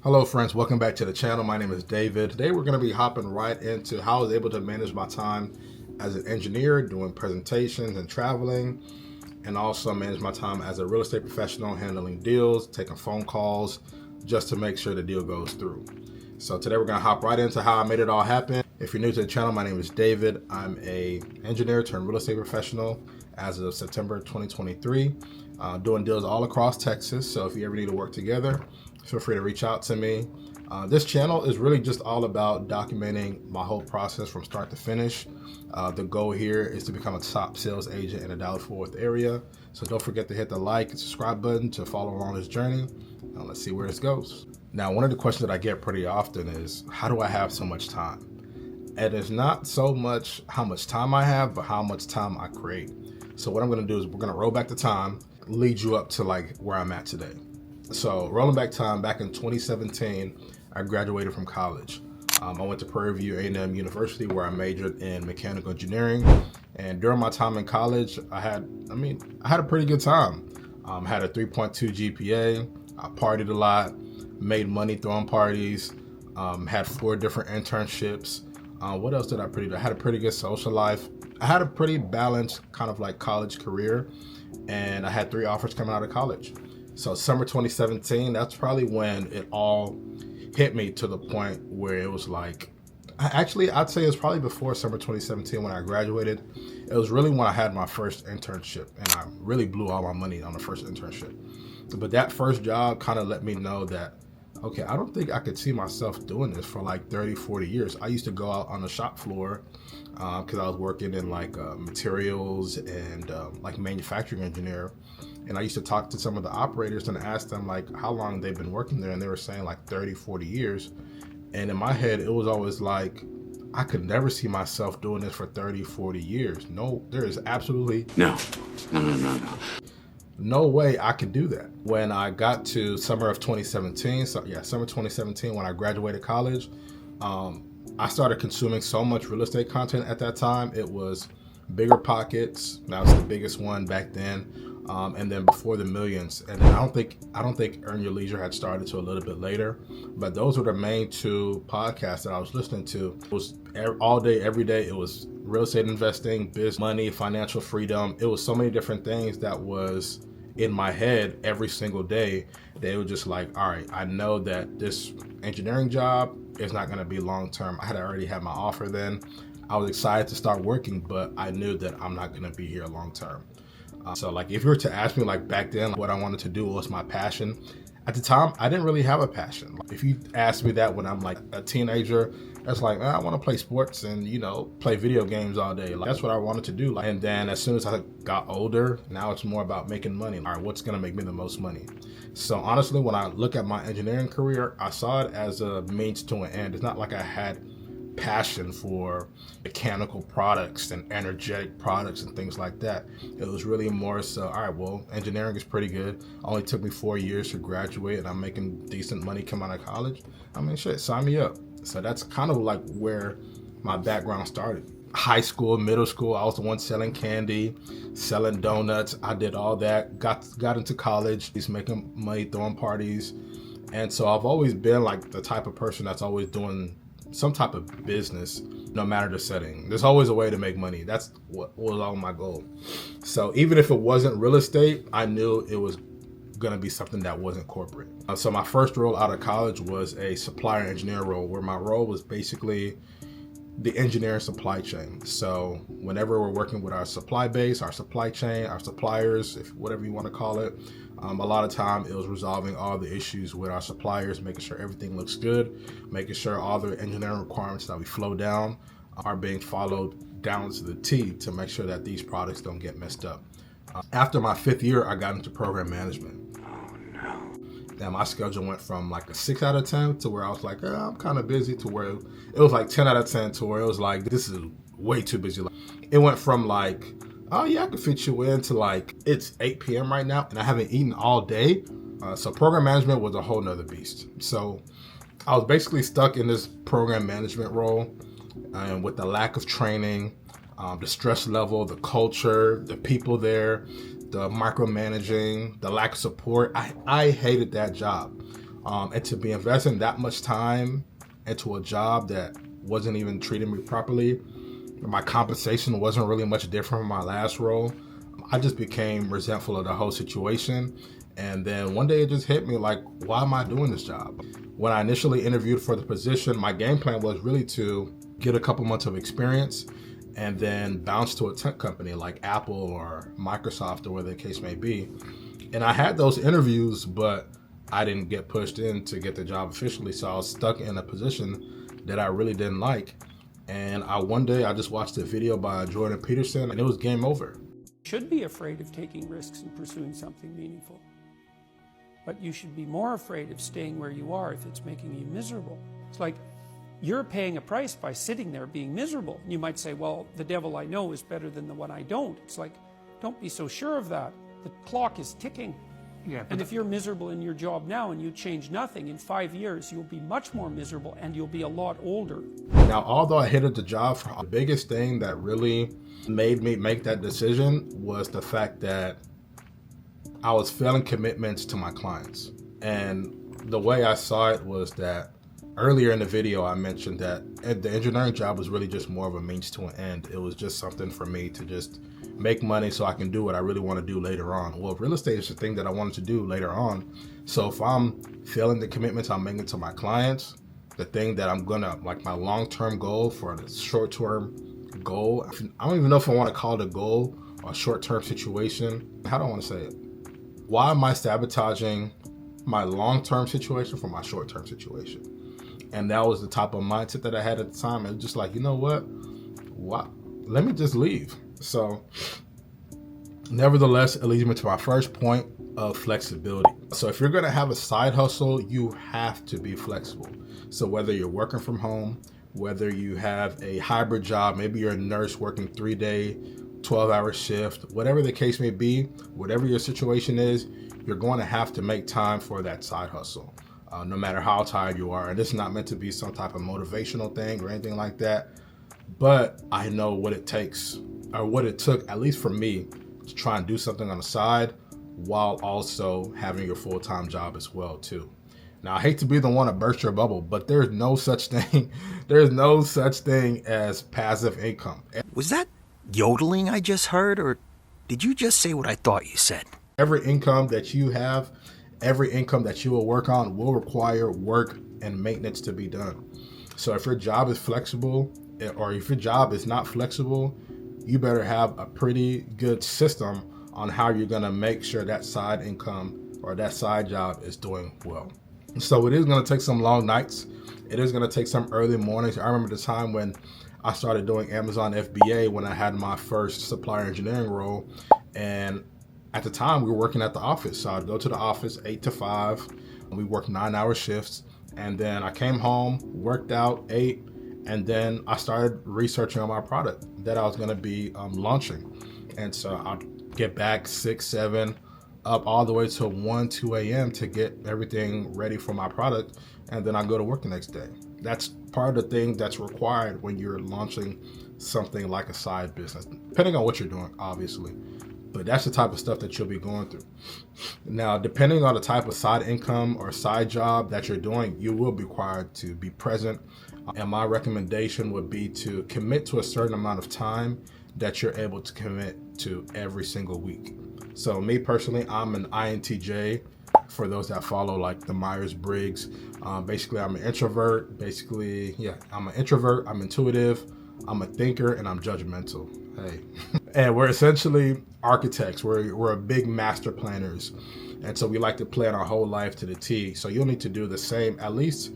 Hello friends, welcome back to the channel. My name is David. Today we're going to be hopping right into how I was able to manage my time as an engineer, doing presentations and traveling, and also manage my time as a real estate professional, handling deals, taking phone calls, just to make sure the deal goes through. So today we're going to hop right into how I made it all happen. If you're new to the channel, my name is David. I'm a engineer turned real estate professional as of September 2023, doing deals all across Texas. So if you ever need to work together, feel free to reach out to me. This channel is really just all about documenting my whole process from start to finish. The goal here is to become a top sales agent in the Dallas-Fort Worth area. So don't forget to hit the like and subscribe button to follow along this journey. Now let's see where this goes. Now, one of the questions that I get pretty often is, how do I have so much time? And it's not so much how much time I have, but how much time I create. So what I'm gonna do is we're gonna roll back the time, lead you up to like where I'm at today. So rolling back time, back in 2017, I graduated from college. I went to Prairie View A&M University where I majored in mechanical engineering. And during my time in college, I had a pretty good time. Had a 3.2 GPA, I partied a lot, made money throwing parties, had 4 different internships. What else did I do? I had a pretty good social life. I had a pretty balanced kind of like college career, and I had 3 offers coming out of college. So summer 2017, that's probably when it all hit me to the point where it was like, I'd say it's probably before summer 2017 when I graduated. It was really when I had my first internship, and I really blew all my money on the first internship. But that first job kind of let me know that, okay, I don't think I could see myself doing this for like 30, 40 years. I used to go out on the shop floor because I was working in like materials and like manufacturing engineer. And I used to talk to some of the operators and ask them like how long they've been working there. And they were saying like 30, 40 years. And in my head, it was always like, I could never see myself doing this for 30, 40 years. No, there is absolutely No. No way I could do that. When I got to summer of 2017, summer 2017, when I graduated college, I started consuming so much real estate content at that time. It was Bigger Pockets. That was the biggest one back then. And then Before the Millions. And then I don't think Earn Your Leisure had started till a little bit later, but those were the main 2 podcasts that I was listening to. It was all day, every day. It was real estate investing, business, money, financial freedom. It was so many different things that was in my head every single day. They were just like, all right, I know that this engineering job is not going to be long-term. I had already had my offer then. I was excited to start working, but I knew that I'm not going to be here long-term. So like if you were to ask me like back then, like, what I wanted to do was my passion, at the time, I didn't really have a passion. If you asked me that when I'm like a teenager, that's like, I want to play sports and, play video games all day. Like, that's what I wanted to do. And then as soon as I got older, now it's more about making money. All right, what's going to make me the most money? So honestly, when I look at my engineering career, I saw it as a means to an end. It's not like I had passion for mechanical products and energetic products and things like that. It was really more so, all right, well, engineering is pretty good. Only took me 4 years to graduate and I'm making decent money coming out of college. Shit, sign me up. So that's kind of like where my background started. High school, middle school, I was the one selling candy, selling donuts. I did all that, got into college, just making money, throwing parties. And so I've always been like the type of person that's always doing some type of business, no matter the setting. There's always a way to make money. That's what was all my goal. So even if it wasn't real estate, I knew it was gonna be something that wasn't corporate. So my first role out of college was a supplier engineer role, where my role was basically the engineering supply chain. So whenever we're working with our supply base, our supply chain, our suppliers, whatever you want to call it, a lot of time it was resolving all the issues with our suppliers, making sure everything looks good, making sure all the engineering requirements that we flow down are being followed down to the T to make sure that these products don't get messed up. After my 5th year, I got into program management. And my schedule went from like a 6 out of 10 to where I was like, I'm kind of busy, to where it was like 10 out of 10 to where it was like, this is way too busy. It went from like, oh yeah, I could fit you in, to like, it's 8 p.m. right now and I haven't eaten all day. So program management was a whole nother beast. So I was basically stuck in this program management role, and with the lack of training, the stress level, the culture, the people there, the micromanaging, the lack of support. I hated that job. And to be investing that much time into a job that wasn't even treating me properly, my compensation wasn't really much different from my last role, I just became resentful of the whole situation. And then one day it just hit me like, why am I doing this job? When I initially interviewed for the position, my game plan was really to get a couple months of experience and then bounce to a tech company like Apple or Microsoft or whatever the case may be. And I had those interviews, but I didn't get pushed in to get the job officially. So I was stuck in a position that I really didn't like. And one day I just watched a video by Jordan Peterson and it was game over. You should be afraid of taking risks and pursuing something meaningful. But you should be more afraid of staying where you are if it's making you miserable. It's like you're paying a price by sitting there being miserable. You might say, well, the devil I know is better than the one I don't. It's like, don't be so sure of that. The clock is ticking. Yeah, and if you're miserable in your job now and you change nothing, in 5 years you'll be much more miserable and you'll be a lot older. Now, although I hated the job, the biggest thing that really made me make that decision was the fact that I was failing commitments to my clients. And the way I saw it was that earlier in the video, I mentioned that the engineering job was really just more of a means to an end. It was just something for me to just make money so I can do what I really want to do later on. Well, real estate is the thing that I wanted to do later on. So if I'm failing the commitments I'm making to my clients, the thing that I'm gonna, like my long-term goal for the short-term goal, I don't even know if I want to call it a goal or a short-term situation. How do I want to say it? Why am I sabotaging my long-term situation for my short-term situation? And that was the type of mindset that I had at the time. It was just like, you know what? Let me just leave. So nevertheless, it leads me to my first point of flexibility. So if you're going to have a side hustle, you have to be flexible. So whether you're working from home, whether you have a hybrid job, maybe you're a nurse working 3-day, 12-hour shift, whatever the case may be, whatever your situation is, you're going to have to make time for that side hustle, no matter how tired you are. And this is not meant to be some type of motivational thing or anything like that, but I know what it takes, or what it took, at least for me, to try and do something on the side while also having your full-time job as well too. Now, I hate to be the one to burst your bubble, but there's no such thing. There's no such thing as passive income. Was that yodeling I just heard, or did you just say what I thought you said? Every income that you have, every income that you will work on will require work and maintenance to be done. So if your job is flexible, or if your job is not flexible, you better have a pretty good system on how you're gonna make sure that side income or that side job is doing well. So it is gonna take some long nights. It is gonna take some early mornings. I remember the time when I started doing Amazon FBA when I had my first supplier engineering role. And at the time we were working at the office. So I'd go to the office 8 to 5. And we worked 9-hour shifts. And then I came home, worked out, ate, and then I started researching on my product that I was gonna be launching. And so I'd get back 6, 7, up all the way to 1, 2 a.m. to get everything ready for my product. And then I go to work the next day. That's part of the thing that's required when you're launching something like a side business, depending on what you're doing, obviously. But that's the type of stuff that you'll be going through. Now, depending on the type of side income or side job that you're doing, you will be required to be present. And my recommendation would be to commit to a certain amount of time that you're able to commit to every single week. So me personally, I'm an INTJ. For those that follow like the Myers-Briggs, basically I'm an introvert. I'm an introvert, I'm intuitive, I'm a thinker, and I'm judgmental. Hey. And we're essentially architects. We're big master planners. And so we like to plan our whole life to the T. So you'll need to do the same. At least,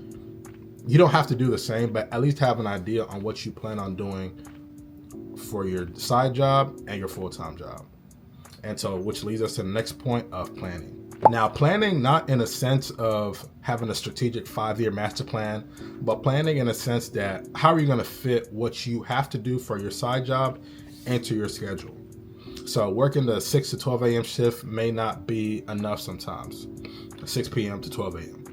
you don't have to do the same, but at least have an idea on what you plan on doing for your side job and your full-time job. And so, which leads us to the next point of planning. Now, planning not in a sense of having a strategic 5-year master plan, but planning in a sense that how are you going to fit what you have to do for your side job into your schedule. So working the 6 to 12 a.m. shift may not be enough sometimes, 6 p.m. to 12 a.m.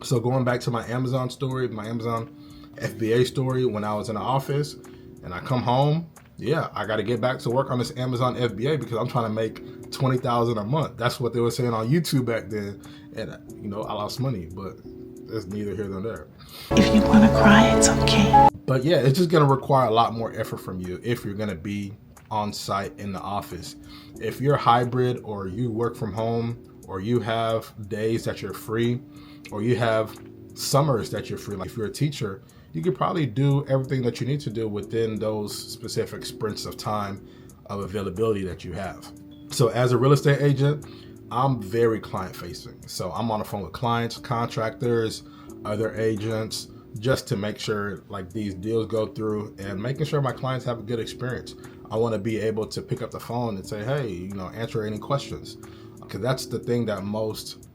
So going back to my Amazon story, my Amazon FBA story, when I was in the office and I come home yeah, I got to get back to work on this Amazon FBA because I'm trying to make $20,000 a month. That's what they were saying on YouTube back then. And, I lost money, but it's neither here nor there. If you want to cry, it's okay. But yeah, it's just going to require a lot more effort from you if you're going to be on site in the office. If you're hybrid or you work from home or you have days that you're free or you have summers that you're free, like if you're a teacher, you could probably do everything that you need to do within those specific sprints of time of availability that you have. So as a real estate agent, I'm very client facing. So I'm on the phone with clients, contractors, other agents, just to make sure like these deals go through and making sure my clients have a good experience. I want to be able to pick up the phone and say, hey, answer any questions. Because that's the thing that most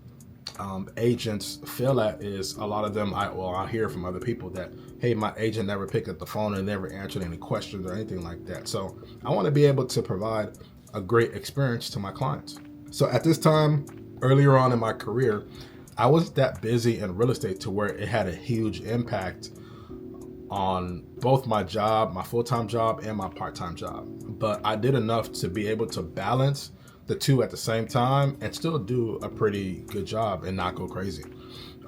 agents fail at is a lot of them, I hear from other people that, hey, my agent never picked up the phone and never answered any questions or anything like that. So I want to be able to provide a great experience to my clients. So at this time, earlier on in my career, I wasn't that busy in real estate to where it had a huge impact on both my job, my full-time job, and my part-time job. But I did enough to be able to balance the two at the same time and still do a pretty good job and not go crazy.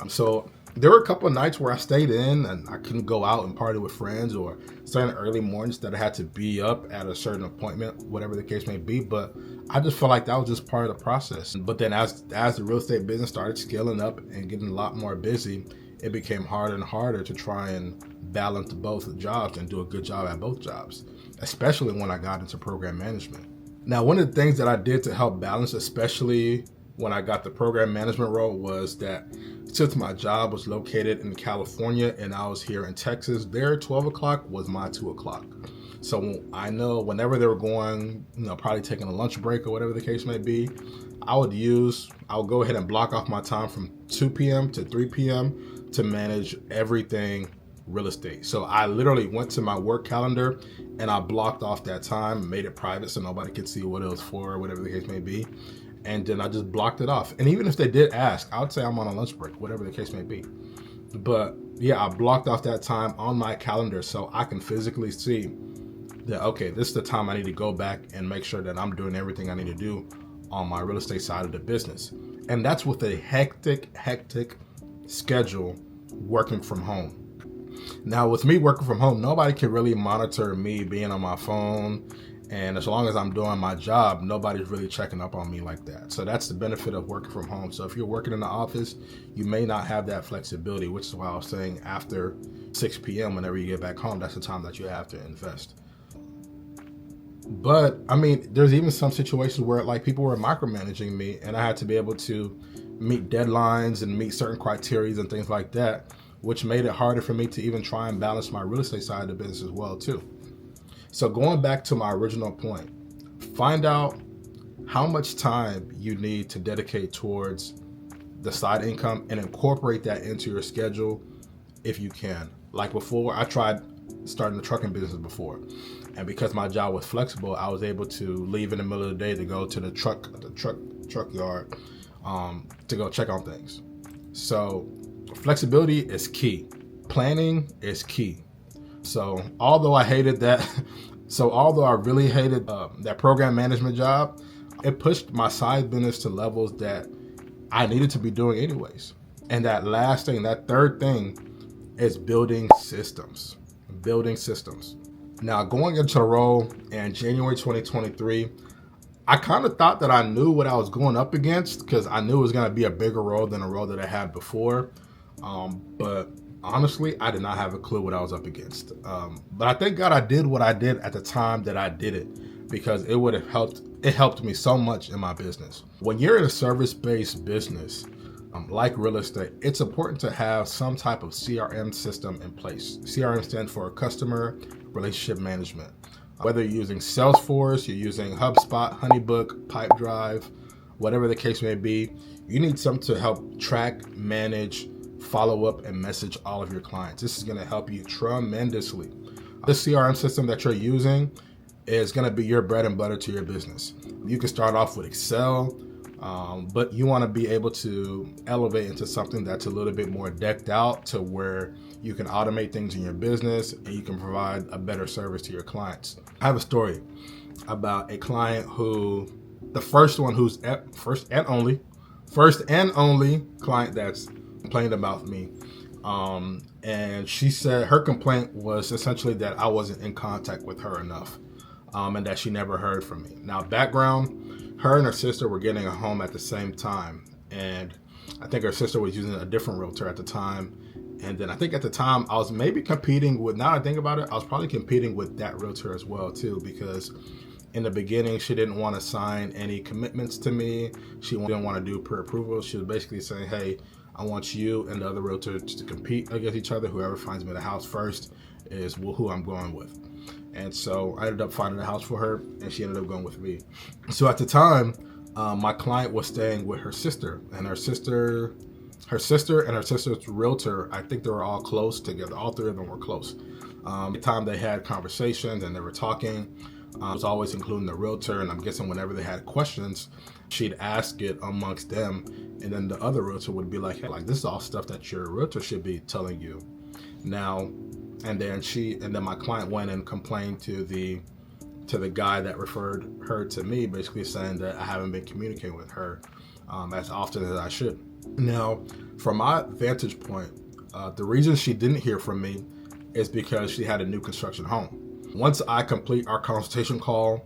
So there were a couple of nights where I stayed in and I couldn't go out and party with friends, or stay in early mornings that I had to be up at a certain appointment, whatever the case may be. But I just felt like that was just part of the process. But then as the real estate business started scaling up and getting a lot more busy, it became harder and harder to try and balance both jobs and do a good job at both jobs, especially when I got into program management. Now, one of the things that I did to help balance, especially when I got the program management role, was that since my job was located in California and I was here in Texas, their 12 o'clock was my 2 o'clock. So I know whenever they were going, probably taking a lunch break or whatever the case may be, I would go ahead and block off my time from 2 p.m. to 3 p.m. to manage everything real estate. So I literally went to my work calendar and I blocked off that time, made it private so nobody could see what it was for or whatever the case may be. And then I just blocked it off. And even if they did ask, I would say I'm on a lunch break, whatever the case may be. But yeah, I blocked off that time on my calendar so I can physically see that, okay, this is the time I need to go back and make sure that I'm doing everything I need to do on my real estate side of the business. And that's with a hectic schedule working from home. Now, with me working from home, nobody can really monitor me being on my phone. And as long as I'm doing my job, nobody's really checking up on me like that. So that's the benefit of working from home. So if you're working in the office, you may not have that flexibility, which is why I was saying after 6 p.m., whenever you get back home, that's the time that you have to invest. But I mean, there's even some situations where like people were micromanaging me and I had to be able to meet deadlines and meet certain criteria and things like that, which made it harder for me to even try and balance my real estate side of the business as well too. So going back to my original point, find out how much time you need to dedicate towards the side income and incorporate that into your schedule if you can. Like before, I tried starting the trucking business before. And because my job was flexible, I was able to leave in the middle of the day to go to the truck yard to go check on things. So flexibility is key. Planning is key. So although I really hated that program management job, it pushed my side business to levels that I needed to be doing anyways. And that last thing, that third thing, is building systems. Now, going into the role in January 2023, I kind of thought that I knew what I was going up against because I knew it was going to be a bigger role than a role that I had before. But honestly, I did not have a clue what I was up against. But I thank God I did what I did at the time that I did it, because it would have helped. It helped me so much in my business. When you're in a service-based business, like real estate, it's important to have some type of CRM system in place. CRM stands for Customer Relationship Management. Whether you're using Salesforce, you're using HubSpot, Honeybook, Pipedrive, whatever the case may be, you need something to help track, manage, follow up, and message all of your clients. This is going to help you tremendously. The CRM system that you're using is going to be your bread and butter to your business. You can start off with Excel. But you want to be able to elevate into something that's a little bit more decked out to where you can automate things in your business and you can provide a better service to your clients. I have a story about a client who, the first and only client that's complained about me. And she said her complaint was essentially that I wasn't in contact with her enough, and that she never heard from me. Now, background, her and her sister were getting a home at the same time. And I think her sister was using a different realtor at the time. And then I think at the time I was maybe competing with, now I think about it, I was probably competing with that realtor as well too, because in the beginning, she didn't want to sign any commitments to me. She didn't want to do pre-approval. She was basically saying, hey, I want you and the other realtor to compete against each other. Whoever finds me the house first is who I'm going with. And so I ended up finding a house for her, and she ended up going with me. So at the time, my client was staying with her sister, and her sister and her sister's realtor, I think they were all close together. All three of them were close. The time they had conversations and they were talking, I was always including the realtor, and I'm guessing whenever they had questions, she'd ask it amongst them, and then the other realtor would be like, hey, like, this is all stuff that your realtor should be telling you. Now, and then my client went and complained to the guy that referred her to me, basically saying that I haven't been communicating with her as often as I should. Now, from my vantage point, the reason she didn't hear from me is because she had a new construction home. Once I complete our consultation call,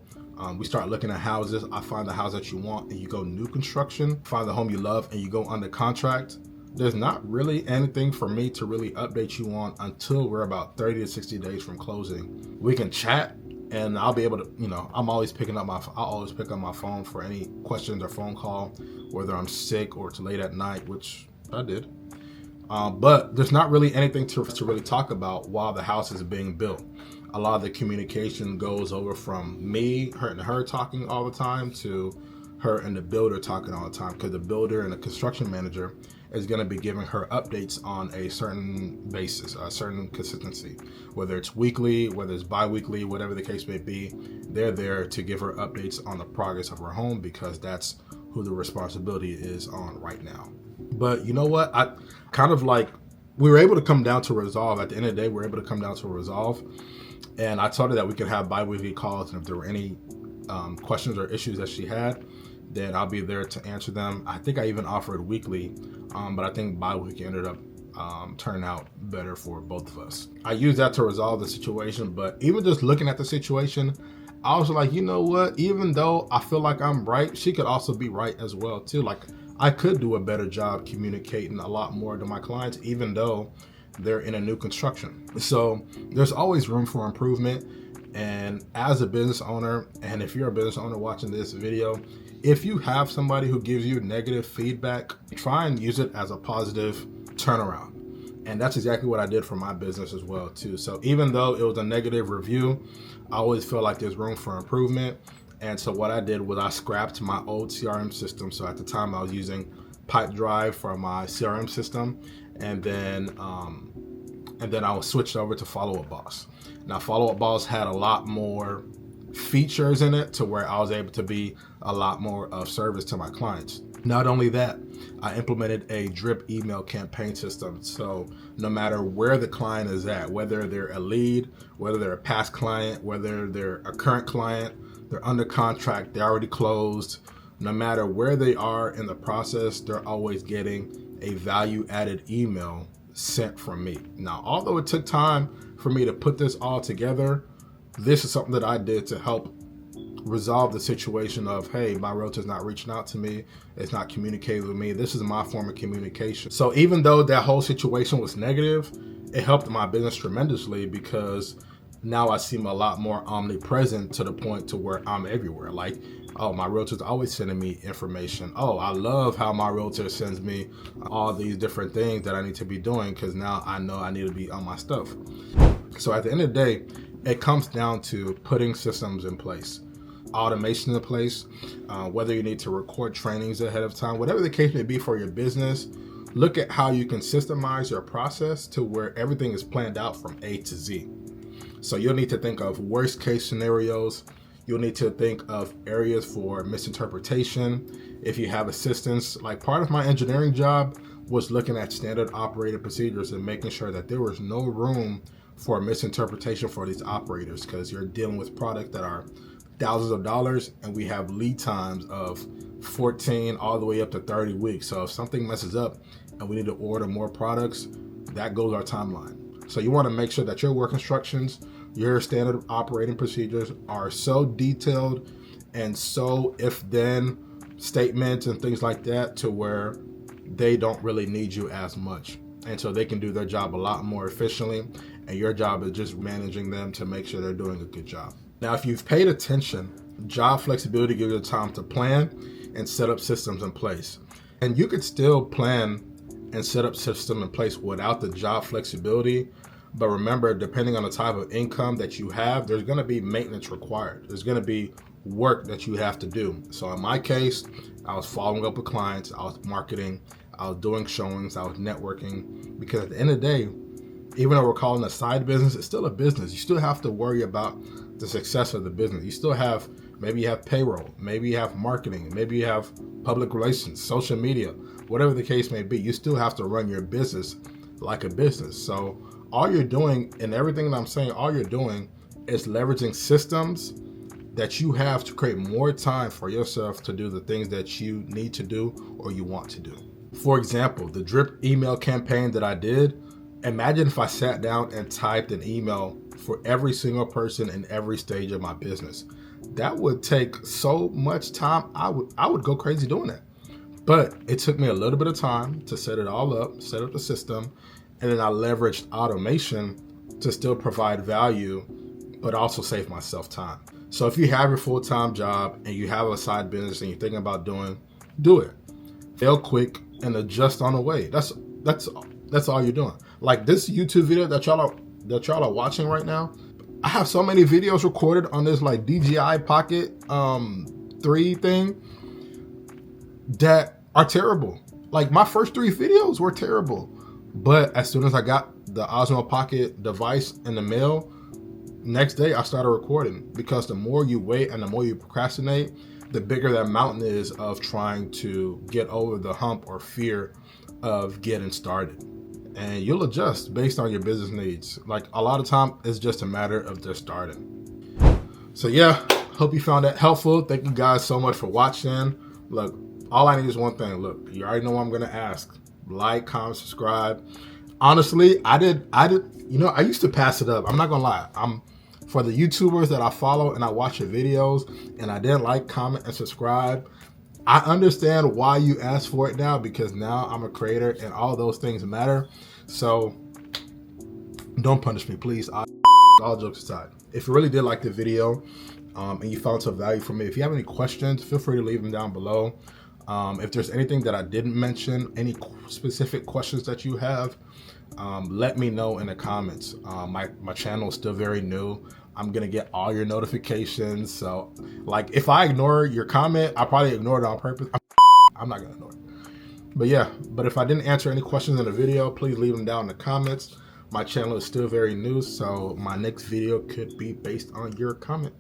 we start looking at houses. I find the house that you want and you go new construction, find the home you love and you go under contract. There's not really anything for me to really update you on until we're about 30 to 60 days from closing. We can chat and I'll be able to, I'll always pick up my phone for any questions or phone call, whether I'm sick or it's late at night, which I did. But there's not really anything to really talk about while the house is being built. A lot of the communication goes over from me, her talking all the time to her and the builder talking all the time, because the builder and the construction manager is going to be giving her updates on a certain basis, a certain consistency, whether it's weekly, whether it's bi-weekly, whatever the case may be. They're there to give her updates on the progress of her home because that's who the responsibility is on right now. But you know what? We were able to come down to a resolve. At the end of the day, we were able to come down to a resolve. And I told her that we could have bi-weekly calls, and if there were any questions or issues that she had, then I'll be there to answer them. I think I even offered weekly, but I think bi-weekly ended up turning out better for both of us. I used that to resolve the situation, but even just looking at the situation, I was like, you know what? Even though I feel like I'm right, she could also be right as well too. Like, I could do a better job communicating a lot more to my clients, even though they're in a new construction. So there's always room for improvement. And as a business owner, and if you're a business owner watching this video, if you have somebody who gives you negative feedback, try and use it as a positive turnaround. And that's exactly what I did for my business as well too. So even though it was a negative review, I always feel like there's room for improvement. And so what I did was I scrapped my old CRM system. So at the time I was using Pipedrive for my CRM system, and then I was switched over to Follow Up Boss. Now, Follow Up Boss had a lot more features in it to where I was able to be a lot more of service to my clients. Not only that, I implemented a drip email campaign system. So no matter where the client is at, whether they're a lead, whether they're a past client, whether they're a current client, they're under contract, they already closed, no matter where they are in the process, they're always getting a value-added email sent from me. Now, although it took time for me to put this all together, this is something that I did to help resolve the situation of, hey, my realtor's not reaching out to me, it's not communicating with me. This is my form of communication. So even though that whole situation was negative, it helped my business tremendously because now I seem a lot more omnipresent to the point to where I'm everywhere. Like, oh, my realtor's always sending me information. Oh, I love how my realtor sends me all these different things that I need to be doing because now I know I need to be on my stuff. So at the end of the day, it comes down to putting systems in place, automation in place, whether you need to record trainings ahead of time, whatever the case may be for your business. Look at how you can systemize your process to where everything is planned out from A to Z. So you'll need to think of worst case scenarios. You'll need to think of areas for misinterpretation. If you have assistants, like part of my engineering job was looking at standard operating procedures and making sure that there was no room for misinterpretation for these operators, because you're dealing with products that are thousands of dollars, and we have lead times of 14 all the way up to 30 weeks. So if something messes up and we need to order more products, that goes our timeline. So you want to make sure that your work instructions, your standard operating procedures are so detailed and so if-then statements and things like that, to where they don't really need you as much. And so they can do their job a lot more efficiently, and your job is just managing them to make sure they're doing a good job. Now, if you've paid attention, job flexibility gives you time to plan and set up systems in place. And you could still plan and set up system in place without the job flexibility. But remember, depending on the type of income that you have, there's going to be maintenance required. There's going to be work that you have to do. So in my case, I was following up with clients, I was marketing, I was doing showings, I was networking, because at the end of the day, even though we're calling it a side business, it's still a business. You still have to worry about the success of the business. You still have, maybe you have payroll, maybe you have marketing, maybe you have public relations, social media, whatever the case may be. You still have to run your business like a business. So all you're doing, and everything that I'm saying, all you're doing is leveraging systems that you have to create more time for yourself to do the things that you need to do or you want to do. For example, the drip email campaign that I did, imagine if I sat down and typed an email for every single person in every stage of my business. That would take so much time. I would go crazy doing that. But it took me a little bit of time to set it all up, set up the system, and then I leveraged automation to still provide value, but also save myself time. So if you have your full-time job and you have a side business and you're thinking about do it. Fail quick and adjust on the way. That's all you're doing. Like this YouTube video that y'all are watching right now, I have so many videos recorded on this like DJI Pocket 3 thing that are terrible. Like my first 3 videos were terrible, but as soon as I got the Osmo Pocket device in the mail, next day I started recording, because the more you wait and the more you procrastinate, the bigger that mountain is of trying to get over the hump or fear of getting started. And you'll adjust based on your business needs. Like a lot of time, it's just a matter of just starting. So yeah, hope you found that helpful. Thank you guys so much for watching. Look, all I need is one thing. Look, you already know what I'm gonna ask. Like, comment, subscribe. Honestly, I used to pass it up. I'm not gonna lie. For the YouTubers that I follow and I watch your videos and I didn't like, comment, and subscribe, I understand why you asked for it now, because now I'm a creator and all those things matter. So don't punish me, please. All jokes aside, if you really did like the video and you found some value from it, if you have any questions, feel free to leave them down below. If there's anything that I didn't mention, any specific questions that you have, let me know in the comments. My channel is still very new. I'm gonna get all your notifications. So like if I ignore your comment, I probably ignored it on purpose. I'm not gonna ignore it. But yeah, but if I didn't answer any questions in the video, please leave them down in the comments. My channel is still very new, so my next video could be based on your comment.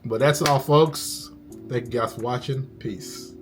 But that's all, folks. Thank you guys for watching. Peace.